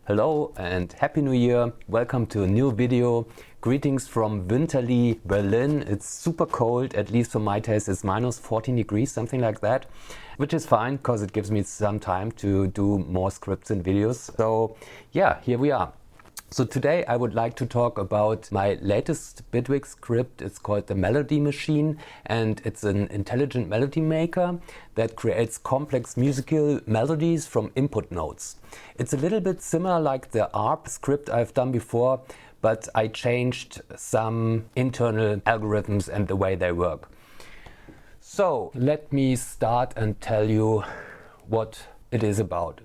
Hello and Happy New Year! Welcome to a new video. Greetings from winterly Berlin. It's super cold, at least for my taste. It's minus 14 degrees, something like that, which is fine because it gives me some time to do more scripts and videos. So yeah, here we are. So today I would like to talk about my latest Bitwig script. It's called the Melody Machine, and it's an intelligent melody maker that creates complex musical melodies from input notes. It's a little bit similar like the ARP script I've done before, but I changed some internal algorithms and the way they work. So let me start and tell you what it is about.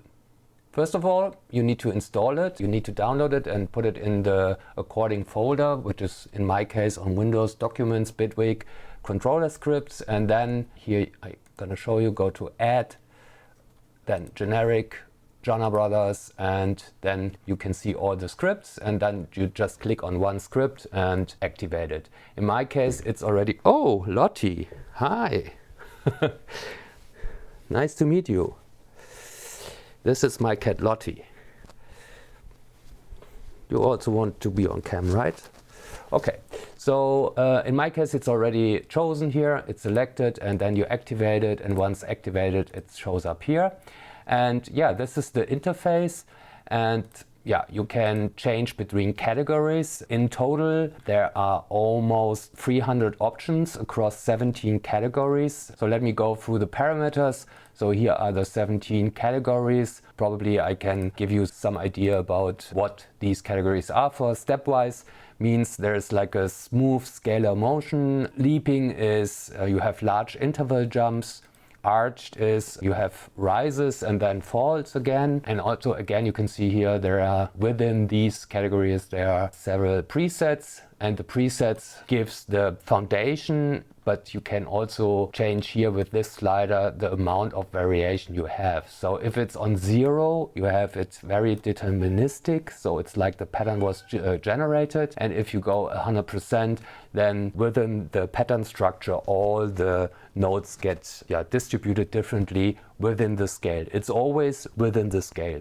First of all, you need to install it, you need to download it and put it in the according folder, which is in my case on Windows, Documents, Bitwig, Controller Scripts, and then here I'm gonna show you, go to Add, then Generic, Giana Brotherz, and then you can see all the scripts, and then you just click on one script and activate it. In my case, it's already, oh, Lottie, hi, nice to meet you. This is my cat Lottie. You also want to be on cam, right? Okay, so in my case it's already chosen here, it's selected, and then you activate it, and once activated it shows up here. And yeah, this is the interface, and yeah, you can change between categories. In total, there are almost 300 options across 17 categories. So let me go through the parameters. So here are the 17 categories. Probably I can give you some idea about what these categories are for. Stepwise means there's like a smooth scalar motion. Leaping is you have large interval jumps. Arched is you have rises and then falls again. And also again, you can see here there are within these categories there are several presets, and the presets gives the foundation, but you can also change here with this slider the amount of variation you have. So if it's on 0, you have it very deterministic, so it's like the pattern was generated. And if you go 100%, then within the pattern structure all the notes get distributed differently within the scale. It's always within the scale.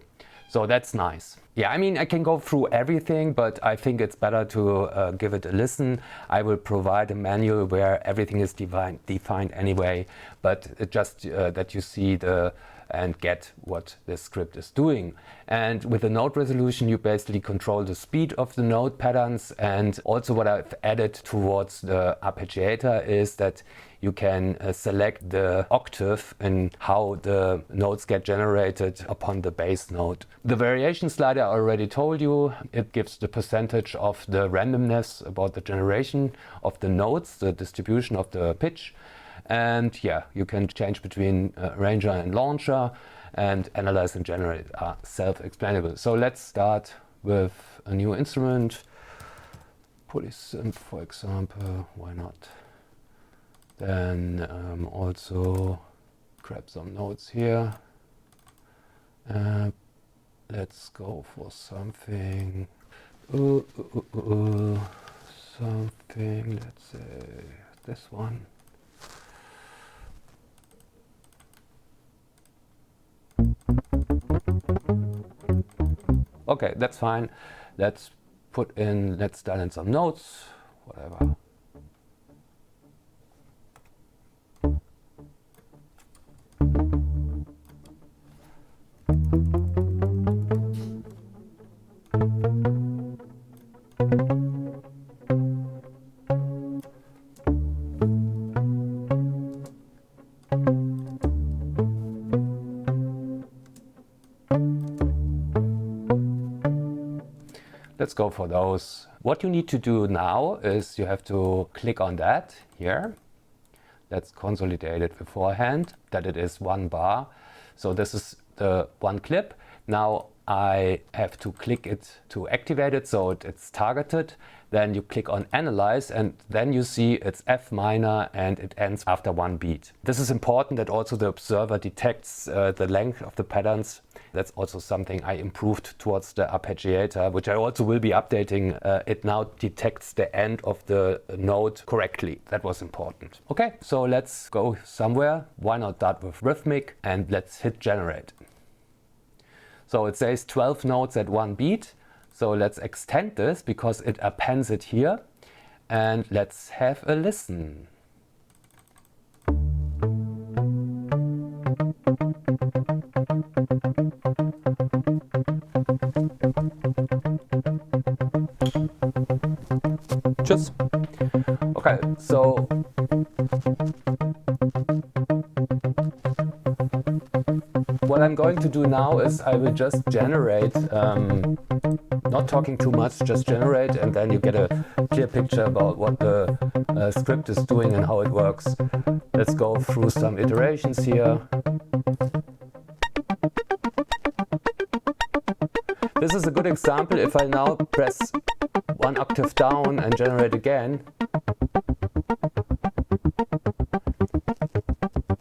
So that's nice. Yeah, I mean, I can go through everything, but I think it's better to give it a listen. I will provide a manual where everything is defined anyway, but just that you see and get what the script is doing. And with the note resolution, you basically control the speed of the note patterns. And also what I've added towards the arpeggiator is that you can select the octave and how the notes get generated upon the bass note. The variation slider I already told you, it gives the percentage of the randomness about the generation of the notes, the distribution of the pitch. And yeah, you can change between arranger and launcher, and analyze and generate are self-explainable. So let's start with a new instrument, polysynth for example, why not? Then also grab some notes here. Let's go for something, something, let's say this one. Okay, that's fine. Let's dial in some notes, whatever. Let's go for those. What you need to do now is you have to click on that here. Let's consolidate it beforehand, that it is one bar. So this is the one clip. Now I have to click it to activate it, so it's targeted. Then you click on Analyze, and then you see it's F minor and it ends after one beat. This is important that also the observer detects the length of the patterns That's also something I improved towards the arpeggiator, which I also will be updating. It now detects the end of the note correctly. That was important. Okay, so let's go somewhere. Why not start with rhythmic, and let's hit generate. So it says 12 notes at one beat. So let's extend this because it appends it here. And let's have a listen. Tschüss. Okay, so what I'm going to do now is I will just generate, not talking too much, just generate, and then you get a clear picture about what the script is doing and how it works. Let's go through some iterations here. This is a good example. If I now press one octave down and generate again,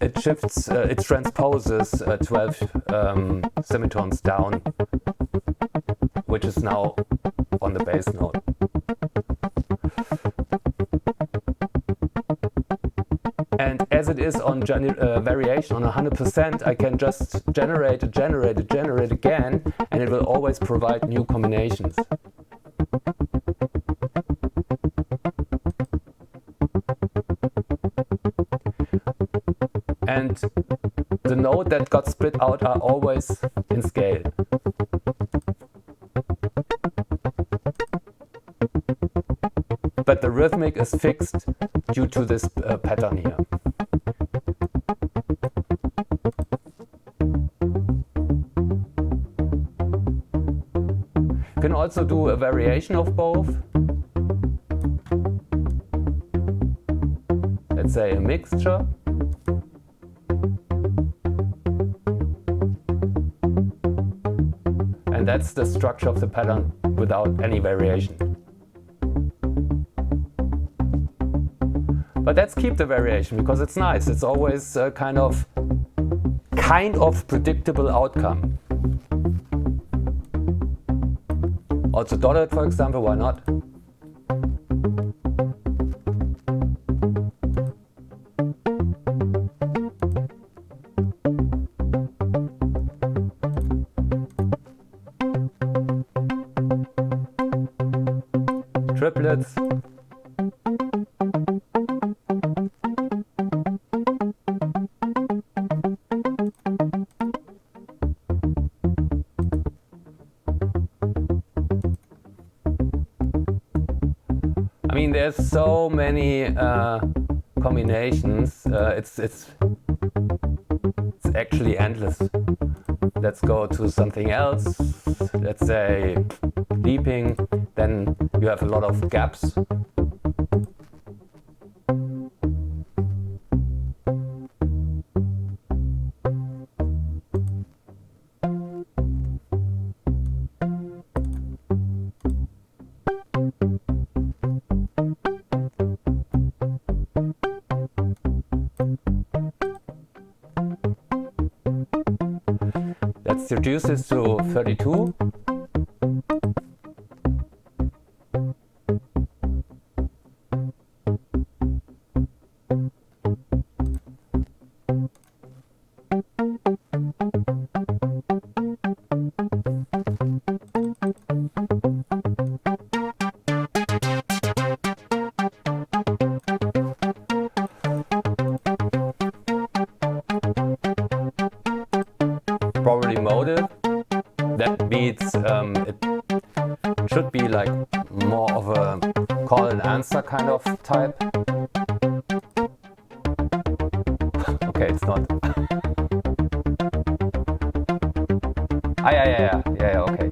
it shifts, it transposes 12 semitones down, which is now on the bass note. And as it is on variation on 100%, I can just generate again, and it will always provide new combinations. And the notes that got split out are always in scale. But the rhythmic is fixed due to this pattern here. You can also do a variation of both. Let's say a mixture. And that's the structure of the pattern without any variation. But let's keep the variation because it's nice. It's always a kind of predictable outcome. Also dotted, for example, why not? Triplets. I mean, there's so many combinations. It's actually endless. Let's go to something else. Let's say leaping. Then you have a lot of gaps. Let's reduce this to 32. Probably motive. That means it should be like more of a call and answer kind of type. Okay, it's not. Yeah, okay.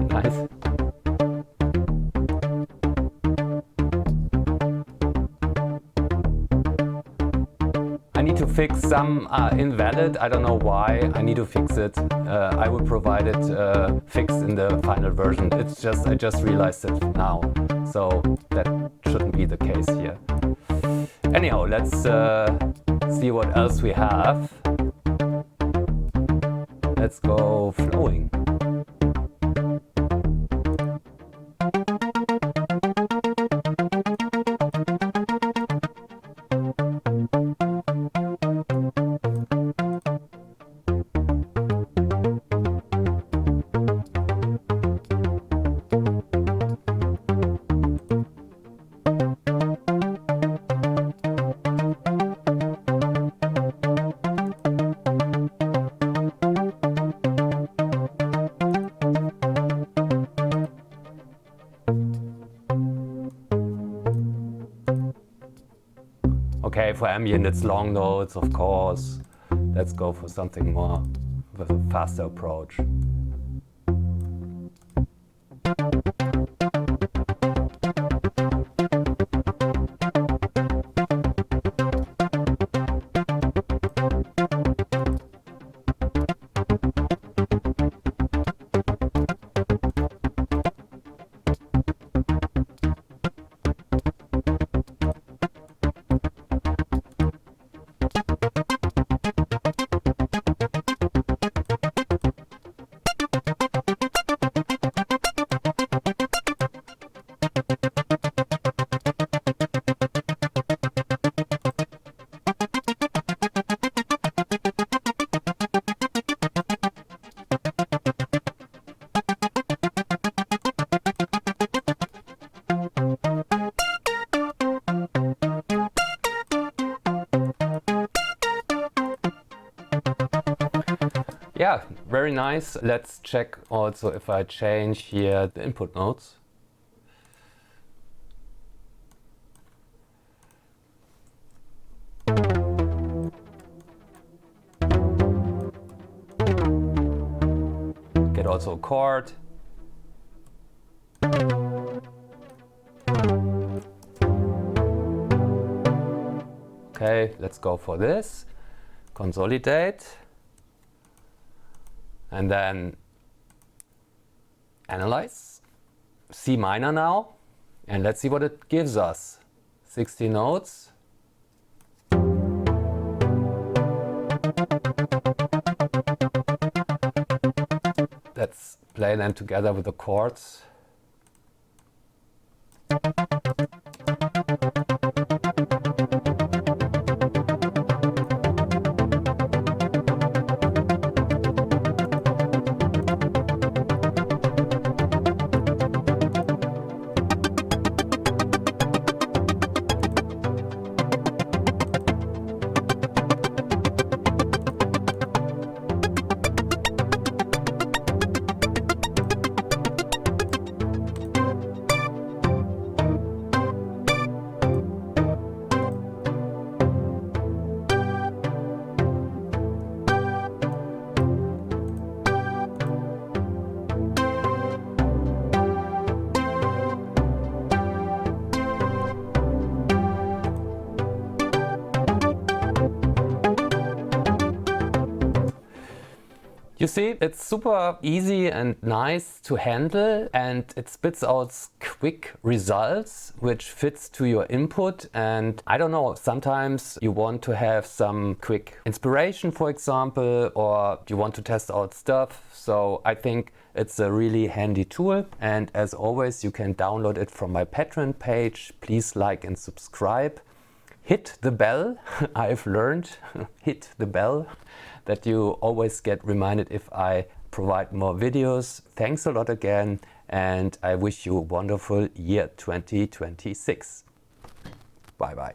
Nice. need to fix some invalid. I don't know why. I need to fix it. I will provide it fixed in the final version. It's just, I just realized it now. So that shouldn't be the case here. Anyhow, let's see what else we have. Let's go flowing. Okay, for ambient it's long notes, of course. Let's go for something more with a faster approach. Yeah, very nice. Let's check also if I change here the input notes. Get also a chord. Okay, let's go for this. Consolidate. And then analyze. C minor now. And let's see what it gives us. 60 notes. Let's play them together with the chords. You see, it's super easy and nice to handle, and it spits out quick results which fits to your input. And I don't know, sometimes you want to have some quick inspiration, for example, or you want to test out stuff. So I think it's a really handy tool, and as always you can download it from my Patreon page. Please like and subscribe. Hit the bell. I've learned, hit the bell, that you always get reminded if I provide more videos. Thanks a lot again, and I wish you a wonderful year 2026. Bye bye.